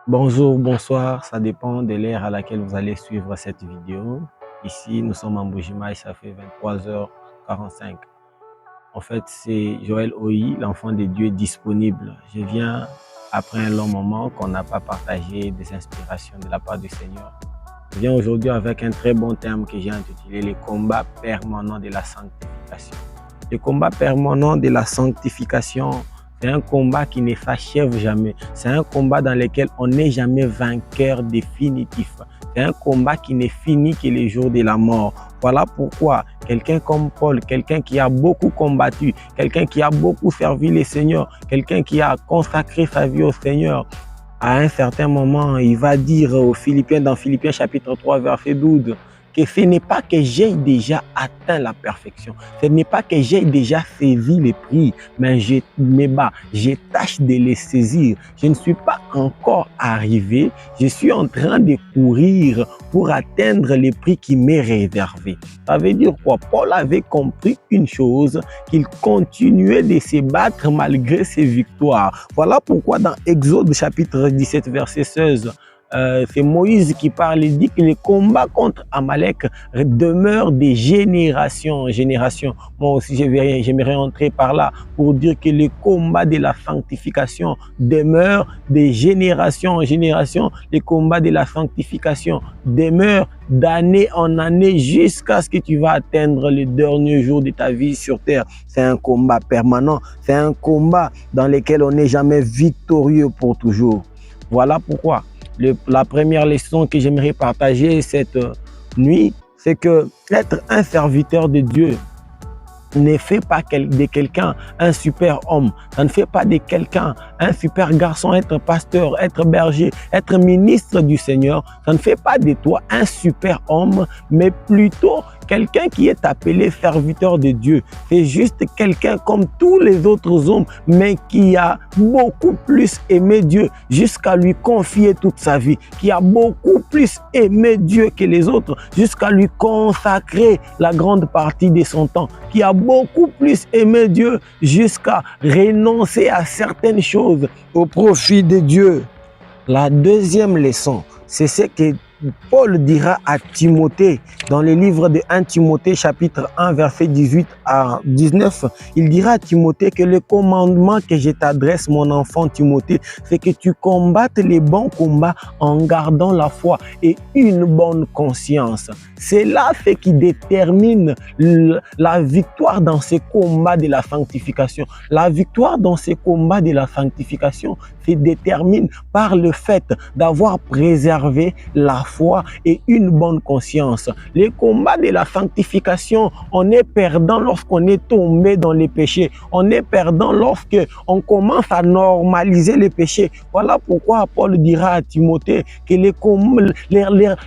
Bonjour, bonsoir, ça dépend de l'heure à laquelle vous allez suivre cette vidéo. Ici, nous sommes en Bougimaï, ça fait 23h45. En fait, c'est Joël Oyi, l'enfant de Dieu disponible. Je viens après un long moment qu'on n'a pas partagé des inspirations de la part du Seigneur. Je viens aujourd'hui avec un très bon terme que j'ai intitulé les combats permanents de la sanctification. Le combat permanent de la sanctification, c'est un combat qui ne s'achève jamais. C'est un combat dans lequel on n'est jamais vainqueur définitif. C'est un combat qui ne finit que les jours de la mort. Voilà pourquoi quelqu'un comme Paul, quelqu'un qui a beaucoup combattu, quelqu'un qui a beaucoup servi le Seigneur, quelqu'un qui a consacré sa vie au Seigneur, à un certain moment, il va dire aux Philippiens, dans Philippiens chapitre 3, verset 12, que ce n'est pas que j'ai déjà atteint la perfection, ce n'est pas que j'ai déjà saisi les prix, mais je me bats, je tâche de les saisir. Je ne suis pas encore arrivé, je suis en train de courir pour atteindre les prix qui m'est réservé. Ça veut dire quoi? Paul avait compris une chose, qu'il continuait de se battre malgré ses victoires. Voilà pourquoi dans Exode chapitre 17, verset 16, c'est Moïse qui parle, il dit que les combats contre Amalek demeurent des générations en génération. Moi aussi, j'aimerais entrer par là pour dire que les combats de la sanctification demeurent des générations en génération. Les combats de la sanctification demeurent d'année en année jusqu'à ce que tu vas atteindre le dernier jour de ta vie sur terre. C'est un combat permanent, c'est un combat dans lequel on n'est jamais victorieux pour toujours. Voilà pourquoi la première leçon que j'aimerais partager cette nuit, c'est que être un serviteur de Dieu ne fait pas de quelqu'un un super homme. Ça ne fait pas de quelqu'un un super garçon, être pasteur, être berger, être ministre du Seigneur. Ça ne fait pas de toi un super homme, mais plutôt quelqu'un qui est appelé serviteur de Dieu. C'est juste quelqu'un comme tous les autres hommes, mais qui a beaucoup plus aimé Dieu jusqu'à lui confier toute sa vie, qui a beaucoup plus aimé Dieu que les autres jusqu'à lui consacrer la grande partie de son temps, qui a beaucoup plus aimé Dieu jusqu'à renoncer à certaines choses au profit de Dieu. La deuxième leçon, c'est ce que Paul dira à Timothée dans le livre de 1 Timothée chapitre 1 verset 18 à 19. Il dira à Timothée que le commandement que je t'adresse, mon enfant Timothée, c'est que tu combattes les bons combats en gardant la foi et une bonne conscience. C'est là ce qui détermine la victoire dans ces combats de la sanctification. La victoire dans ces combats de la sanctification se détermine par le fait d'avoir préservé la foi et une bonne conscience. Les combats de la sanctification, on est perdant lorsqu'on est tombé dans les péchés. On est perdant lorsque on commence à normaliser les péchés. Voilà pourquoi Paul dira à Timothée que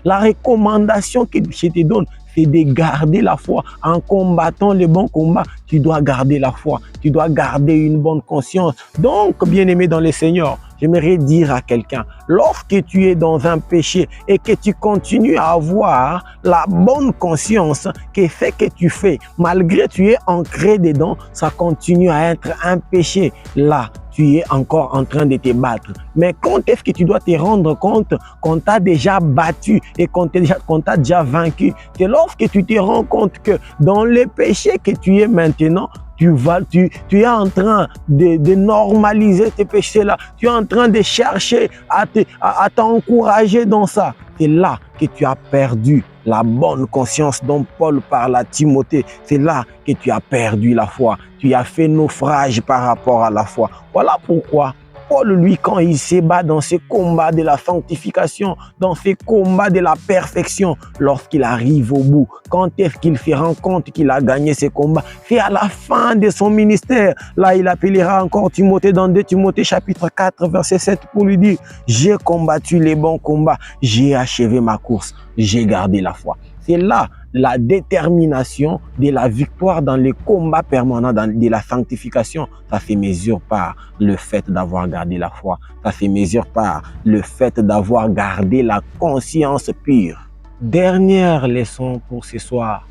la recommandation que je te donne, c'est de garder la foi. En combattant le bon combat, tu dois garder la foi. Tu dois garder une bonne conscience. Donc, bien-aimé dans le Seigneur, j'aimerais dire à quelqu'un, lorsque tu es dans un péché et que tu continues à avoir la bonne conscience que ce que tu fais, malgré que tu es ancré dedans, ça continue à être un péché. Là, tu es encore en train de te battre. Mais quand est-ce que tu dois te rendre compte qu'on t'a déjà battu et qu'on t'a déjà vaincu? C'est lorsque tu te rends compte que dans le péché que tu es maintenant, tu es en train de normaliser tes péchés-là. Tu es en train de chercher à t'encourager dans ça. C'est là que tu as perdu la bonne conscience dont Paul parle à Timothée. C'est là que tu as perdu la foi. Tu as fait naufrage par rapport à la foi. Voilà pourquoi Paul, lui, quand il se bat dans ces combats de la sanctification, dans ces combats de la perfection, lorsqu'il arrive au bout, quand est-ce qu'il se rend compte qu'il a gagné ces combats? C'est à la fin de son ministère. Là, il appellera encore Timothée dans 2 Timothée chapitre 4, verset 7 pour lui dire « J'ai combattu les bons combats, j'ai achevé ma course, j'ai gardé la foi. » C'est là la détermination de la victoire dans les combats permanents de la sanctification. Ça se mesure par le fait d'avoir gardé la foi. Ça se mesure par le fait d'avoir gardé la conscience pure. Dernière leçon pour ce soir,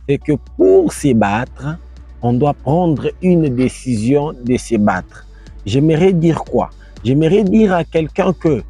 c'est que pour se battre, on doit prendre une décision de se battre. J'aimerais dire quoi? J'aimerais dire à quelqu'un que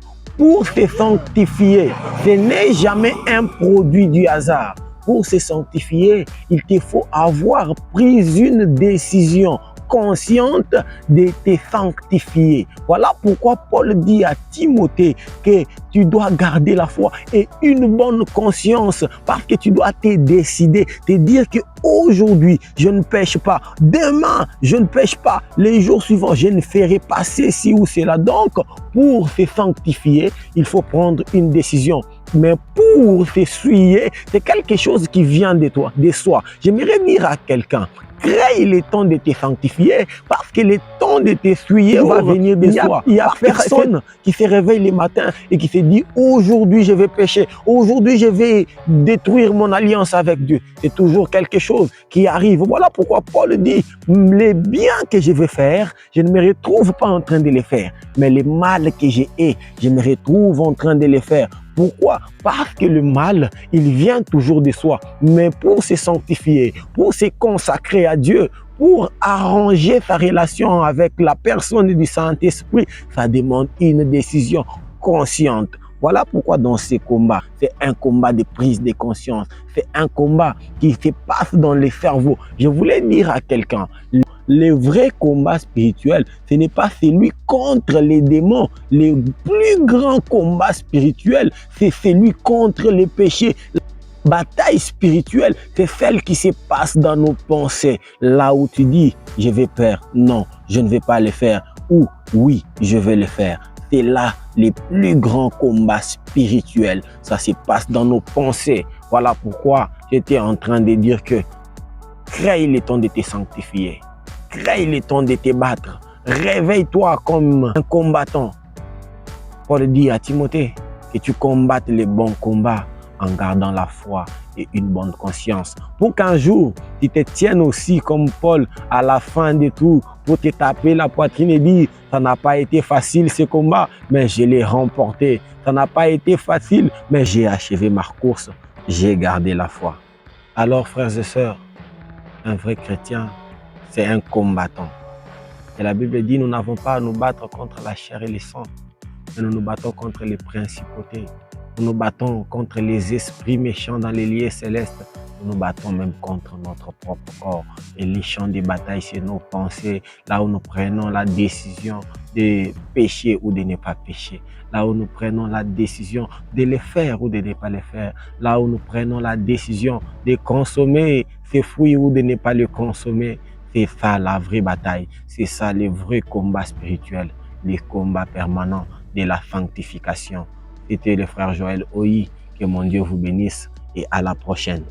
pour se sanctifier. Ce n'est jamais un produit du hasard. Pour se sanctifier, il te faut avoir pris une décision consciente de te sanctifier. Voilà pourquoi Paul dit à Timothée que tu dois garder la foi et une bonne conscience parce que tu dois te décider, te dire que aujourd'hui je ne pêche pas, demain je ne pêche pas, les jours suivants je ne ferai pas ceci ou cela. Donc pour se sanctifier, il faut prendre une décision. Mais pour t'essuyer, c'est quelque chose qui vient de toi, de soi. J'aimerais dire à quelqu'un, crée le temps de te sanctifier parce que le temps de t'essuyer va venir de soi. Il n'y a personne qui se réveille le matin et qui se dit aujourd'hui je vais pécher, aujourd'hui je vais détruire mon alliance avec Dieu. C'est toujours quelque chose qui arrive. Voilà pourquoi Paul dit, les biens que je veux faire, je ne me retrouve pas en train de les faire. Mais le mal que j'ai, je me retrouve en train de les faire. Pourquoi? Parce que le mal, il vient toujours de soi. Mais pour se sanctifier, pour se consacrer à Dieu, pour arranger sa relation avec la personne du Saint-Esprit, ça demande une décision consciente. Voilà pourquoi dans ces combats, c'est un combat de prise de conscience. C'est un combat qui se passe dans le cerveau. Je voulais dire à quelqu'un, le vrai combat spirituel, ce n'est pas celui contre les démons. Le plus grand combat spirituel, c'est celui contre les péchés. La bataille spirituelle, c'est celle qui se passe dans nos pensées. Là où tu dis, je vais faire, non, je ne vais pas le faire. Ou oui, je vais le faire. C'est là les plus grands combats spirituels. Ça se passe dans nos pensées. Voilà pourquoi j'étais en train de dire que crée le temps de te sanctifier. Crée le temps de te battre. Réveille-toi comme un combattant. Paul dit à Timothée que tu combattes les bons combats en gardant la foi et une bonne conscience. Pour qu'un jour, tu te tiennes aussi comme Paul à la fin de tout pour te taper la poitrine et dire ça n'a pas été facile ce combat, mais je l'ai remporté. Ça n'a pas été facile, mais j'ai achevé ma course. J'ai gardé la foi. Alors, frères et sœurs, un vrai chrétien, c'est un combattant. Et la Bible dit, nous n'avons pas à nous battre contre la chair et le sang, mais nous nous battons contre les principautés. Nous nous battons contre les esprits méchants dans les lieux célestes. Nous nous battons même contre notre propre corps. Et les champs de bataille, c'est nos pensées, là où nous prenons la décision de pécher ou de ne pas pécher. Là où nous prenons la décision de le faire ou de ne pas le faire. Là où nous prenons la décision de consommer ces fruits ou de ne pas les consommer. C'est ça la vraie bataille. C'est ça le vrai combat spirituel, le combat permanent de la sanctification. C'était le frère Joël Oyi. Que mon Dieu vous bénisse et à la prochaine.